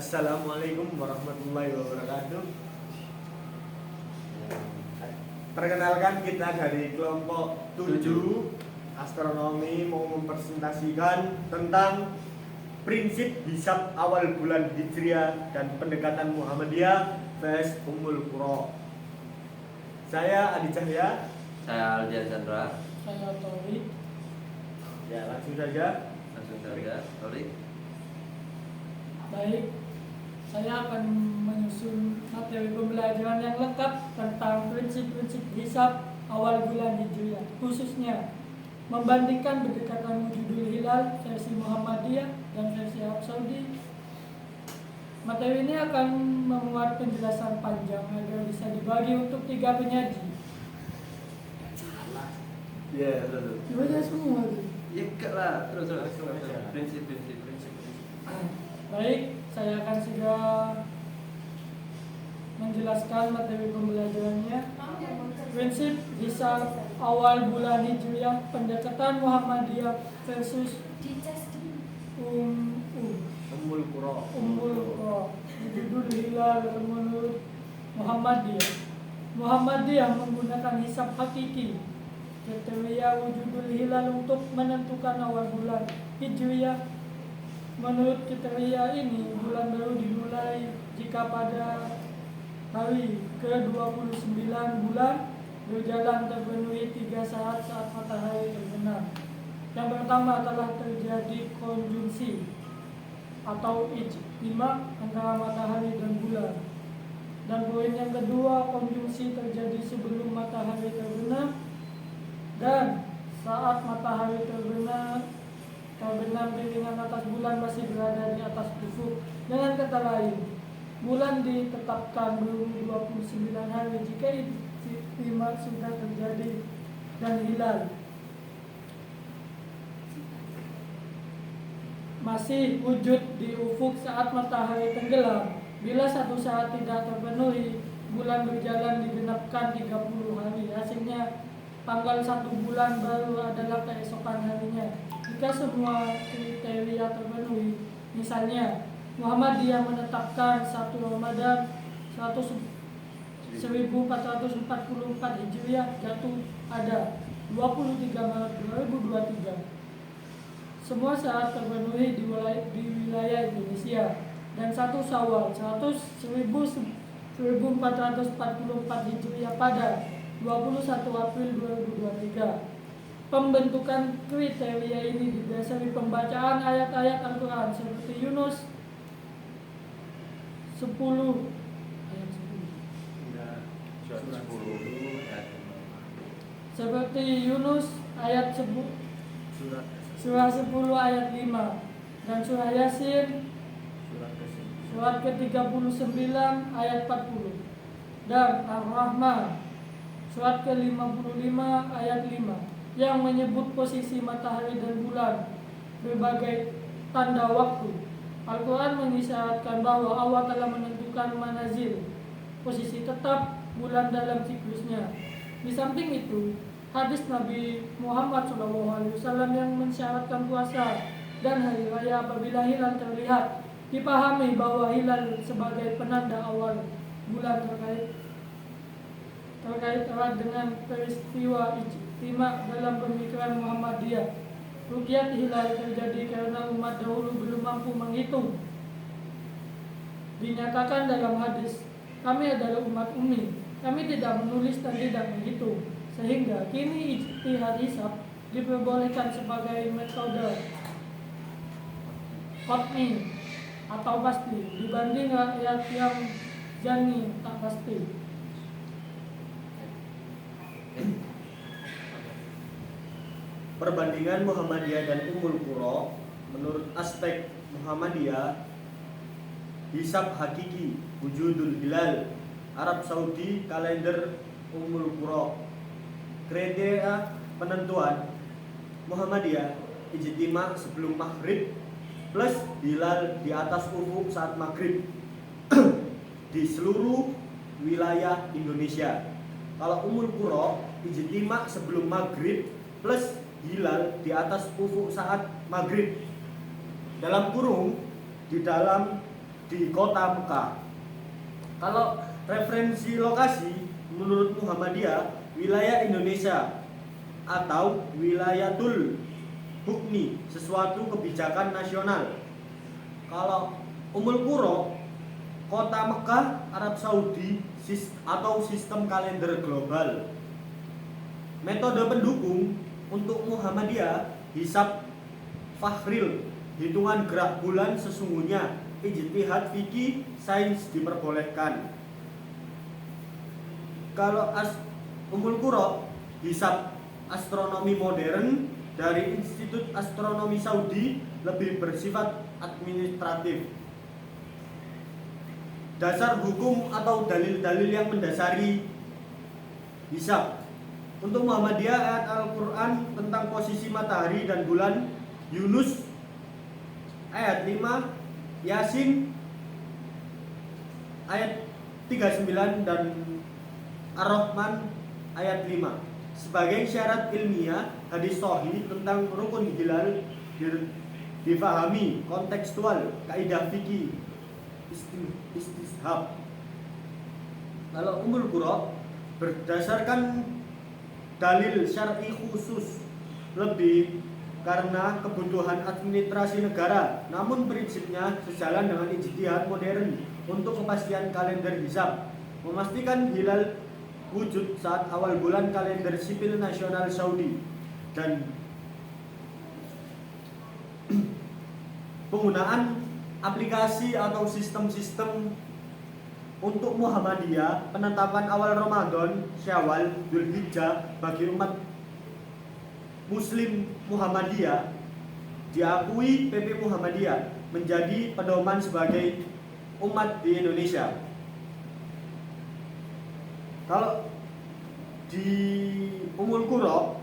Assalamualaikum warahmatullahi wabarakatuh. Perkenalkan, kita dari kelompok 7 astronomi mau mempresentasikan tentang prinsip hisab awal bulan Hijriah dan pendekatan Muhammadiyah vs Ummul Qura. Saya Adi Cahya. Saya Aldian Chandra. Saya Tori. Ya, langsung saja. Tori. Baik, saya akan menyusun materi pembelajaran yang lengkap tentang prinsip-prinsip hisab awal bulan Hijriah, khususnya membandingkan berdekatan wujudul hilal versi Muhammadiyah dan versi Arab Saudi. Materi ini akan memuat penjelasan panjang agar bisa dibagi untuk 3 penyaji. Ya, betul. Dibaca semua. Ya enggak lah, terus. Prinsip. Baik, saya akan segera menjelaskan materi pembelajarannya. Prinsip hisab awal bulan Hijriah, pendekatan Muhammadiyah versus Ummul Qura. Wujudul hilal menurut Muhammadiyah. Muhammadiyah menggunakan hisab hakiki, kriteria wujudul hilal untuk menentukan awal bulan Hijriah. Menurut kriteria ini, bulan baru dimulai jika pada hari ke-29 bulan berjalan terpenuhi 3 saat matahari terbenam. Yang pertama telah terjadi konjungsi atau ijtima antara matahari dan bulan. Dan poin yang kedua, konjungsi terjadi sebelum matahari terbenam dan saat matahari terbenam piringan atas bulan masih berada di atas ufuk. Dengan kata lain, bulan ditetapkan belum 29 hari jika ijtima sudah terjadi dan hilal masih wujud di ufuk saat matahari tenggelam. Bila satu saat tidak terpenuhi, bulan berjalan digenapkan 30 hari. Hasilnya tanggal 1 bulan baru adalah keesokan harinya. Jika semua kriteria terpenuhi, misalnya Muhammadiyah menetapkan 1 Ramadan 1444 Hijriah jatuh pada 23 Maret 2023. Semua saat terpenuhi di wilayah Indonesia. Dan 1 Syawal 1444 Hijriah pada 21 April 2023. Pembentukan kriteria ini didasari pembacaan ayat-ayat Al-Quran seperti Yunus 10 ayat 10. Seperti Yunus ayat 10, surah 10 ayat 5, dan surah Yasin surat ke-39 ayat 40, dan Ar-Rahman surat ke-55 ayat 5 yang menyebut posisi matahari dan bulan berbagai tanda waktu. Al-Quran mengisyaratkan bahwa Allah telah menentukan manazil, posisi tetap bulan dalam siklusnya. Di samping itu, hadis Nabi Muhammad SAW yang mensyaratkan puasa dan hari raya apabila hilal terlihat, dipahami bahwa hilal sebagai penanda awal bulan terkait erat dengan peristiwa ijtima dalam pemikiran Muhammadiyah. Ruqyat hilal terjadi karena umat dahulu belum mampu menghitung. Dinyatakan dalam hadis, kami adalah umat ummi, kami tidak menulis dan tidak menghitung, sehingga kini ijtihad hisab diperbolehkan sebagai metode qat'i atau pasti dibanding rakyat yang jani tak pasti. Perbandingan Muhammadiyah dan Ummul Qura. Menurut aspek Muhammadiyah, hisab hakiki wujudul hilal Arab Saudi, kalender Ummul Qura. Kriteria penentuan Muhammadiyah, ijtima sebelum maghrib plus hilal di atas ufuk saat maghrib di seluruh wilayah Indonesia. Kalau Ummul Qura, ijtima sebelum maghrib plus hilal di atas ufuk saat maghrib. Dalam kurung, di dalam di kota Mekah. Kalau referensi lokasi menurut Muhammadiyah, wilayah Indonesia atau wilayatul hukmi, sesuatu kebijakan nasional. Kalau Ummul Qura, kota Mekah, Arab Saudi, atau sistem kalender global. Metode pendukung untuk Muhammadiyah, hisab fakhril, hitungan gerak bulan sesungguhnya, ijtihad fikih, sains diperbolehkan. Kalau Ummul Qura, hisab astronomi modern dari Institut Astronomi Saudi, lebih bersifat administratif. Dasar hukum atau dalil-dalil yang mendasari hisab. Untuk Muhammadiyah, ayat Al-Quran tentang posisi matahari dan bulan, Yunus ayat 5, Yasin ayat 39, dan Ar-Rahman ayat 5. Sebagai syarat ilmiah, hadis sahih tentang rukun hilal difahami kontekstual, kaidah fikih, istishab. Kalau Ummul Qura berdasarkan dalil syar'i khusus, lebih karena kebutuhan administrasi negara, namun prinsipnya sejalan dengan ijtihad modern untuk kepastian kalender hisab, memastikan hilal wujud saat awal bulan kalender sipil nasional Saudi, dan penggunaan aplikasi atau sistem-sistem untuk Muhammadiyah. Penetapan awal Ramadan, Syawal, Dzulhijjah bagi umat Muslim Muhammadiyah diakui PP Muhammadiyah menjadi pedoman sebagai umat di Indonesia. Kalau di Ummul Qura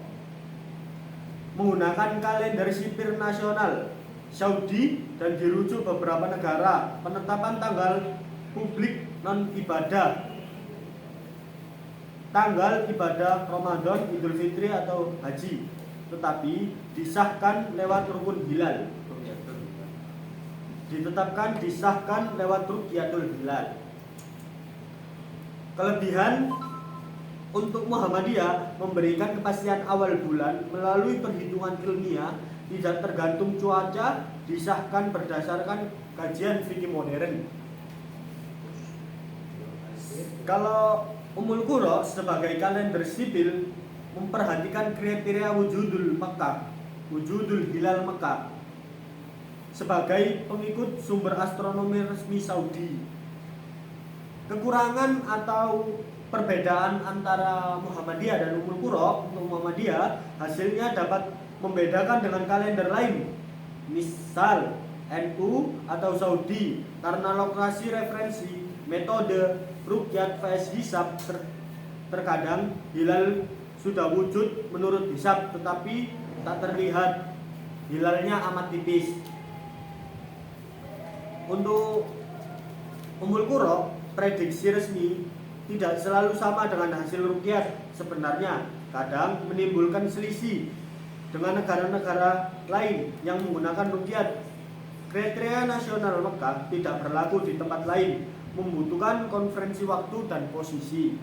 menggunakan kalender sipil nasional Saudi dan dirujuk beberapa negara, penetapan tanggal publik non ibadah, tanggal ibadah Ramadan, Idul Fitri atau Haji, tetapi disahkan lewat rukun hilal. Disahkan lewat rukyatul hilal. Kelebihan untuk Muhammadiyah memberikan kepastian awal bulan melalui perhitungan ilmiah, tidak tergantung cuaca, disahkan berdasarkan kajian fikih modern. Kalau Ummul Qura sebagai kalender sipil memperhatikan kriteria wujudul hilal Mekah sebagai pengikut sumber astronomi resmi Saudi. Kekurangan atau perbedaan antara Muhammadiyah dan Ummul Qura, untuk Muhammadiyah hasilnya dapat membedakan dengan kalender lain, misal NU atau Saudi, karena lokasi referensi, metode rukyat vs hisab. Terkadang hilal sudah wujud menurut hisab tetapi tak terlihat, hilalnya amat tipis. Untuk Ummul Qura, prediksi resmi tidak selalu sama dengan hasil rukyat sebenarnya, kadang menimbulkan selisih dengan negara-negara lain yang menggunakan rukyat. Kriteria nasional Mekah tidak berlaku di tempat lain, membutuhkan konferensi waktu dan posisi.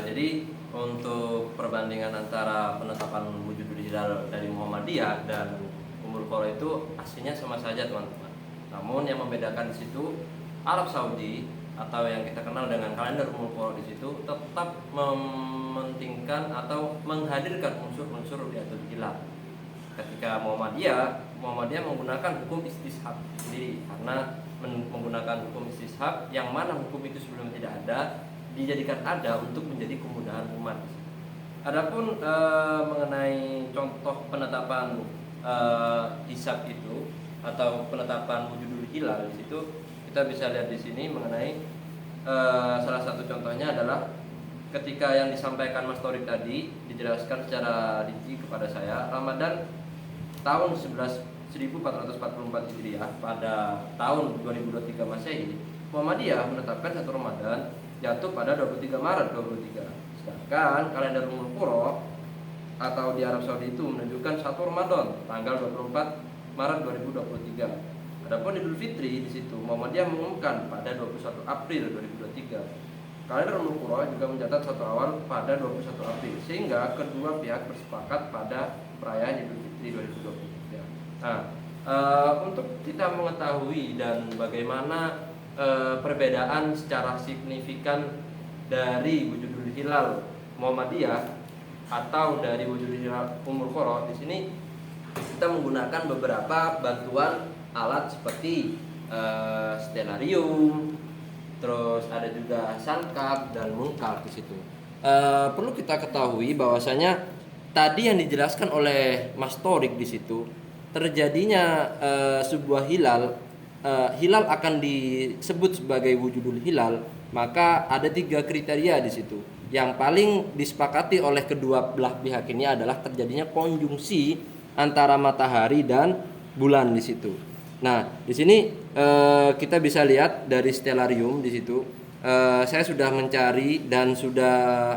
Jadi untuk perbandingan antara penetapan wujudul hilal dari Muhammadiyah dan Ummul Qura itu aslinya sama saja, teman-teman. Namun yang membedakan di situ, Arab Saudi atau yang kita kenal dengan kalender Ummul Qura di situ tetap mementingkan atau menghadirkan unsur-unsur ru'yatul hilal. Ketika Muhammadiyah menggunakan hukum istishab sendiri, karena menggunakan hukum istishab yang mana hukum itu sebelumnya tidak ada dijadikan ada untuk menjadi kemudahan umat. Adapun mengenai contoh penetapan hisab itu atau penetapan wujudul hilal, di situ kita bisa lihat di sini mengenai salah satu contohnya adalah ketika yang disampaikan Mas Torik tadi dijelaskan secara rinci kepada saya, Ramadan tahun 1444 Hijriah pada tahun 2023 Masehi, Muhammadiyah menetapkan 1 Ramadan jatuh pada 23 Maret 2023. Sedangkan kalender Ummul Qura atau di Arab Saudi itu menunjukkan 1 Ramadan tanggal 24 Maret 2023. Adapun Idul Fitri di situ Muhammadiyah mengumumkan pada 21 April 2023. Kalender Ummul Qura juga mencatat 1 awal pada 21 April, sehingga kedua pihak bersepakat pada perayaan Idul Fitri 2023. Nah, untuk kita mengetahui dan bagaimana perbedaan secara signifikan dari wujudul hilal Muhammadiyah atau dari wujudul hilal Ummul Qura, di sini kita menggunakan beberapa bantuan alat seperti stellarium, terus ada juga sangkap dan mungkar di situ. Perlu kita ketahui bahwasanya tadi yang dijelaskan oleh Mas Torik di situ terjadinya sebuah hilal, hilal akan disebut sebagai wujudul hilal, maka ada 3 kriteria di situ. Yang paling disepakati oleh kedua belah pihak ini adalah terjadinya konjungsi antara matahari dan bulan di situ. Nah, di sini kita bisa lihat dari stellarium di situ. Saya sudah mencari dan sudah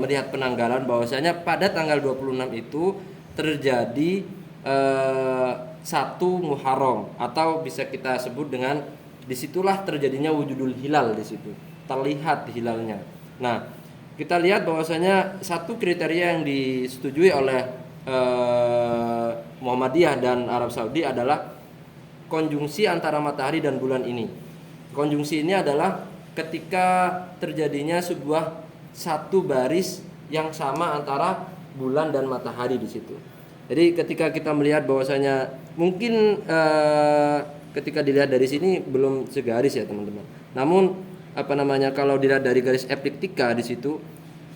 melihat penanggalan bahwasanya pada tanggal 26 itu terjadi 1 Muharram, atau bisa kita sebut dengan disitulah terjadinya wujudul hilal di situ. Terlihat hilalnya. Nah, kita lihat bahwasanya 1 kriteria yang disetujui oleh Muhammadiyah dan Arab Saudi adalah konjungsi antara matahari dan bulan ini. Konjungsi ini adalah ketika terjadinya sebuah 1 baris yang sama antara bulan dan matahari di situ. Jadi ketika kita melihat bahwasanya mungkin ketika dilihat dari sini belum segaris ya teman-teman. Namun kalau dilihat dari garis ekliptika di situ,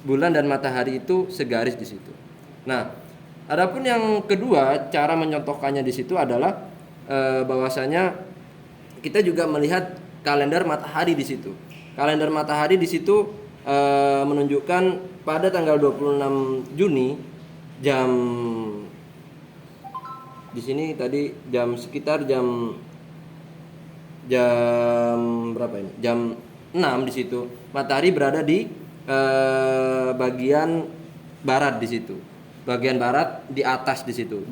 bulan dan matahari itu segaris di situ. Nah, adapun yang kedua cara mencontohkannya di situ adalah bahwasanya kita juga melihat kalender matahari di situ. Kalender matahari di situ menunjukkan pada tanggal 26 Juni jam di sini tadi sekitar jam berapa ini? Jam 6 di situ. Matahari berada di bagian barat di situ. Bagian barat di atas di situ.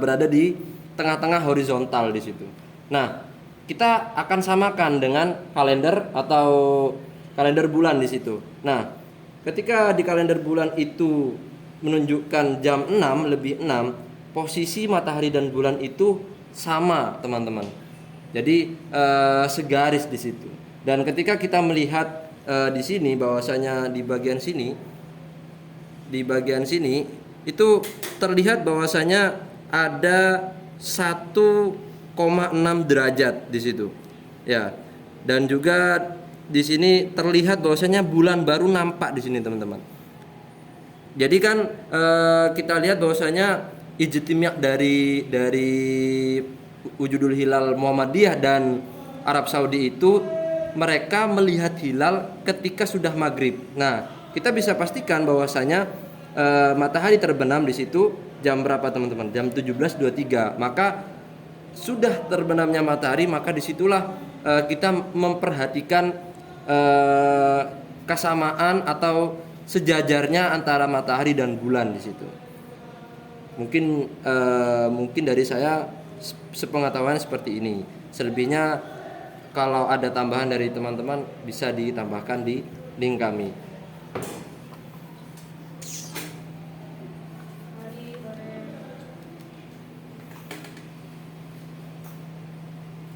Berada di tengah-tengah horizontal di situ. Nah, kita akan samakan dengan kalender atau kalender bulan di situ. Nah, ketika di kalender bulan itu menunjukkan jam 6 lebih 6, posisi matahari dan bulan itu sama, teman-teman. Jadi segaris di situ. Dan ketika kita melihat di sini bahwasanya di bagian sini itu terlihat bahwasanya ada 1,6 derajat di situ. Ya. Dan juga di sini terlihat bahwasanya bulan baru nampak di sini, teman-teman. Jadi kan kita lihat bahwasanya ijtima' dari wujudul hilal Muhammadiyah dan Arab Saudi itu mereka melihat hilal ketika sudah maghrib. Nah, kita bisa pastikan bahwasanya matahari terbenam di situ jam berapa, teman-teman? Jam 17.23. Maka sudah terbenamnya matahari, maka disitulah kita memperhatikan kesamaan atau sejajarnya antara matahari dan bulan di situ. Mungkin dari saya sepengetahuan seperti ini. Selebihnya kalau ada tambahan dari teman-teman bisa ditambahkan di link kami.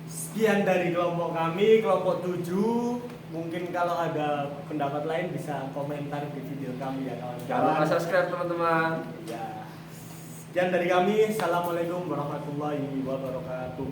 Sekian dari kelompok kami, kelompok 7. Mungkin kalau ada pendapat lain bisa komentar di video kami ya kawan-kawan. Jangan lupa subscribe teman-teman. Ya. Sekian dari kami. Assalamualaikum warahmatullahi wabarakatuh.